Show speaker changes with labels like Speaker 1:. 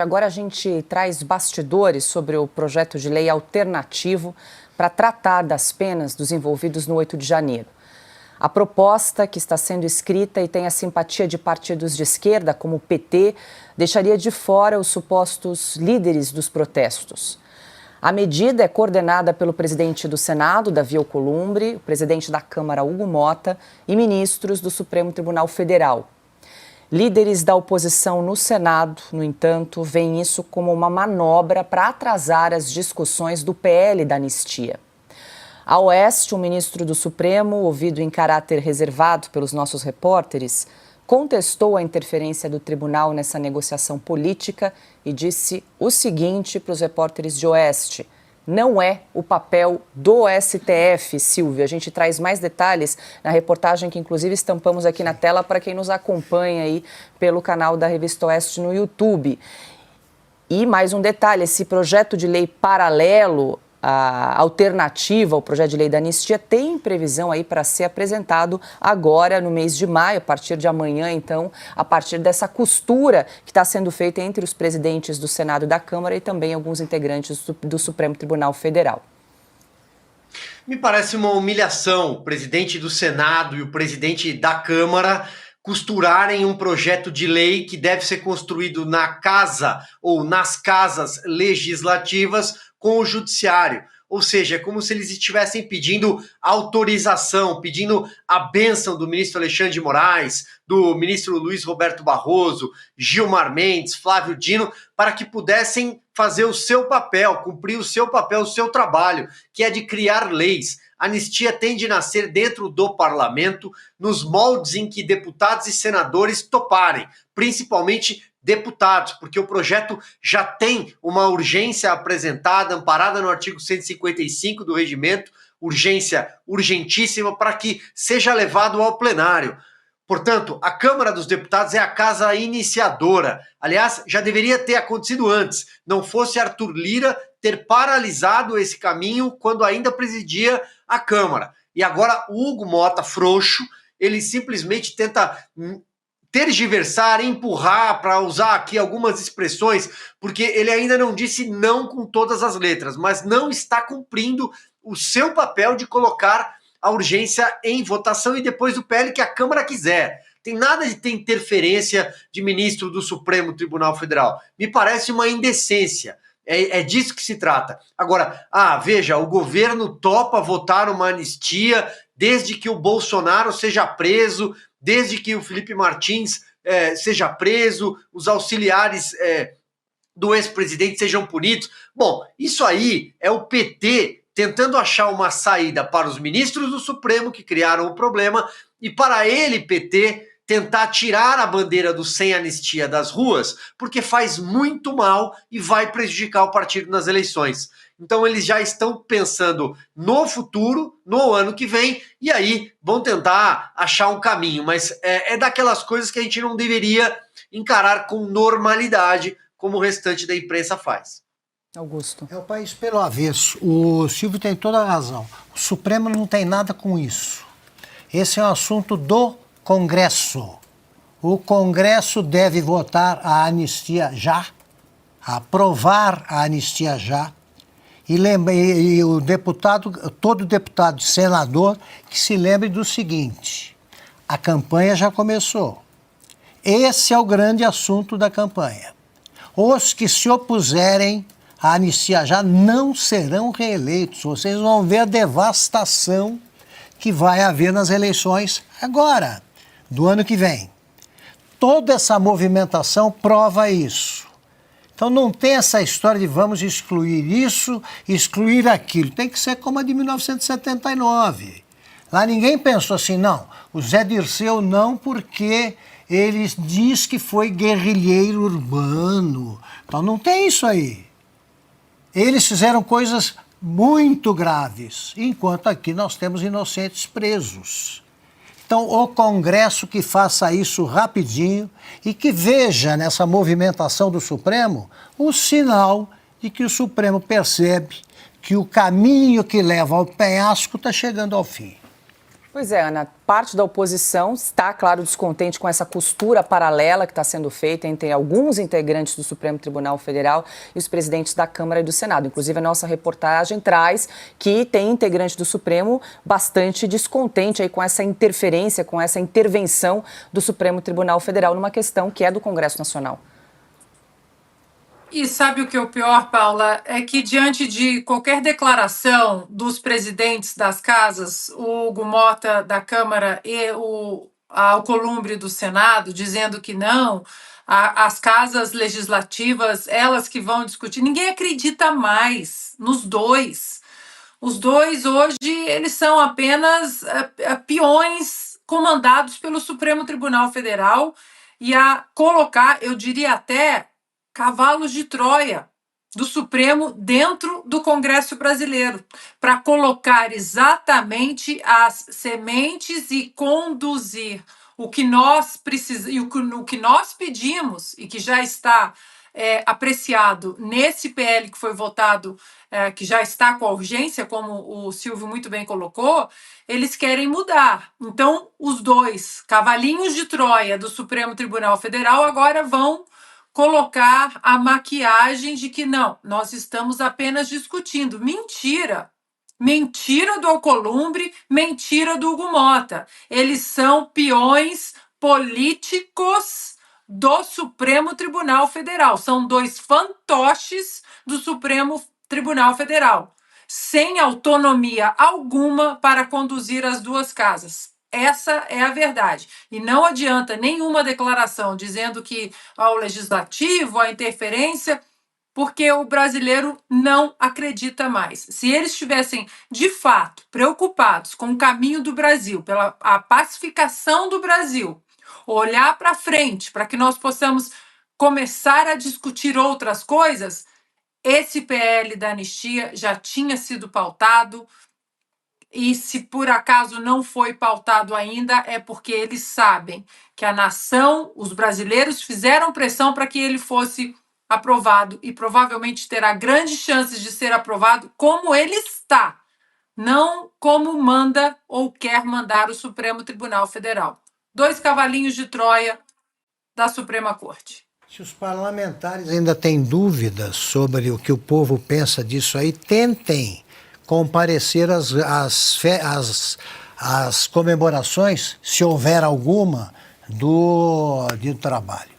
Speaker 1: Agora a gente traz bastidores sobre o projeto de lei alternativo para tratar das penas dos envolvidos no 8 de janeiro. A proposta, que está sendo escrita e tem a simpatia de partidos de esquerda, como o PT, deixaria de fora os supostos líderes dos protestos. A medida é coordenada pelo presidente do Senado, Davi Alcolumbre, o presidente da Câmara, Hugo Motta, e ministros do Supremo Tribunal Federal. Líderes da oposição no Senado, no entanto, veem isso como uma manobra para atrasar as discussões do PL da anistia. A oeste, o ministro do Supremo, ouvido em caráter reservado pelos nossos repórteres, contestou a interferência do tribunal nessa negociação política e disse o seguinte para os repórteres de oeste: não é o papel do STF, Silvia. A gente traz mais detalhes na reportagem que, inclusive, estampamos aqui na tela para quem nos acompanha aí pelo canal da Revista Oeste no YouTube. E mais um detalhe, esse projeto de lei paralelo, a alternativa ao projeto de lei da anistia, tem previsão aí para ser apresentado agora no mês de maio, a partir de amanhã, então, a partir dessa costura que está sendo feita entre os presidentes do Senado e da Câmara e também alguns integrantes do Supremo Tribunal Federal.
Speaker 2: Me parece uma humilhação o presidente do Senado e o presidente da Câmara costurarem um projeto de lei que deve ser construído na casa ou nas casas legislativas com o judiciário. Ou seja, é como se eles estivessem pedindo autorização, pedindo a bênção do ministro Alexandre de Moraes, do ministro Luiz Roberto Barroso, Gilmar Mendes, Flávio Dino, para que pudessem fazer o seu papel, cumprir o seu papel, o seu trabalho, que é de criar leis. A anistia tem de nascer dentro do parlamento, nos moldes em que deputados e senadores toparem, principalmente deputados, porque o projeto já tem uma urgência apresentada, amparada no artigo 155 do regimento, urgência urgentíssima para que seja levado ao plenário. Portanto, a Câmara dos Deputados é a casa iniciadora. Aliás, já deveria ter acontecido antes, não fosse Arthur Lira ter paralisado esse caminho quando ainda presidia a Câmara. E agora o Hugo Motta, frouxo, ele simplesmente tenta tergiversar, empurrar, para usar aqui algumas expressões, porque ele ainda não disse não com todas as letras, mas não está cumprindo o seu papel de colocar a urgência em votação e depois do PL que a Câmara quiser. Tem nada de ter interferência de ministro do Supremo Tribunal Federal. Me parece uma indecência. É disso que se trata. Agora, veja, o governo topa votar uma anistia desde que o Bolsonaro seja preso, desde que o Felipe Martins seja preso, os auxiliares do ex-presidente sejam punidos. Bom, isso aí é o PT tentando achar uma saída para os ministros do Supremo que criaram o problema e para ele, PT, tentar tirar a bandeira do sem anistia das ruas, porque faz muito mal e vai prejudicar o partido nas eleições. Então eles já estão pensando no futuro, no ano que vem, e aí vão tentar achar um caminho. Mas é daquelas coisas que a gente não deveria encarar com normalidade, como o restante da imprensa faz.
Speaker 3: Augusto. É o país pelo avesso. O Silvio tem toda a razão. O Supremo não tem nada com isso. Esse é um assunto do Congresso. O Congresso deve votar a anistia já, aprovar a anistia já, e o deputado, todo deputado e senador que se lembre do seguinte: a campanha já começou. Esse é o grande assunto da campanha. Os que se opuserem à anistia já não serão reeleitos. Vocês vão ver a devastação que vai haver nas eleições agora, do ano que vem. Toda essa movimentação prova isso. Então não tem essa história de vamos excluir isso, excluir aquilo. Tem que ser como a de 1979. Lá ninguém pensou assim, não, o Zé Dirceu não, porque ele diz que foi guerrilheiro urbano. Então não tem isso aí. Eles fizeram coisas muito graves, enquanto aqui nós temos inocentes presos. Então, o Congresso que faça isso rapidinho e que veja nessa movimentação do Supremo o sinal de que o Supremo percebe que o caminho que leva ao penhasco está chegando ao fim.
Speaker 1: Pois é, Ana, parte da oposição está, claro, descontente com essa costura paralela que está sendo feita entre alguns integrantes do Supremo Tribunal Federal e os presidentes da Câmara e do Senado. Inclusive, a nossa reportagem traz que tem integrante do Supremo bastante descontente aí com essa interferência, com essa intervenção do Supremo Tribunal Federal numa questão que é do Congresso Nacional.
Speaker 4: E sabe o que é o pior, Paula? É que diante de qualquer declaração dos presidentes das casas, o Hugo Mota da Câmara e o Alcolumbre do Senado, dizendo que não, as casas legislativas, elas que vão discutir, ninguém acredita mais nos dois. Os dois hoje, eles são apenas peões comandados pelo Supremo Tribunal Federal e a colocar, eu diria até, cavalos de Troia do Supremo dentro do Congresso brasileiro, para colocar exatamente as sementes e conduzir o que nós precisamos e o que nós pedimos e que já está apreciado nesse PL que foi votado, que já está com a urgência, como o Silvio muito bem colocou, eles querem mudar. Então, os dois cavalinhos de Troia do Supremo Tribunal Federal agora vão colocar a maquiagem de que não, nós estamos apenas discutindo. Mentira! Mentira do Alcolumbre, mentira do Hugo Mota. Eles são peões políticos do Supremo Tribunal Federal. São dois fantoches do Supremo Tribunal Federal, sem autonomia alguma para conduzir as duas casas. Essa é a verdade. E não adianta nenhuma declaração dizendo que ao legislativo, a interferência, porque o brasileiro não acredita mais. Se eles estivessem, de fato, preocupados com o caminho do Brasil, pela a pacificação do Brasil, olhar para frente, para que nós possamos começar a discutir outras coisas, esse PL da anistia já tinha sido pautado. E se por acaso não foi pautado ainda, é porque eles sabem que a nação, os brasileiros, fizeram pressão para que ele fosse aprovado e provavelmente terá grandes chances de ser aprovado como ele está, não como manda ou quer mandar o Supremo Tribunal Federal. Dois cavalinhos de Troia da Suprema Corte.
Speaker 3: Se os parlamentares ainda têm dúvidas sobre o que o povo pensa disso aí, tentem comparecer às comemorações, se houver alguma, do Dia do Trabalho.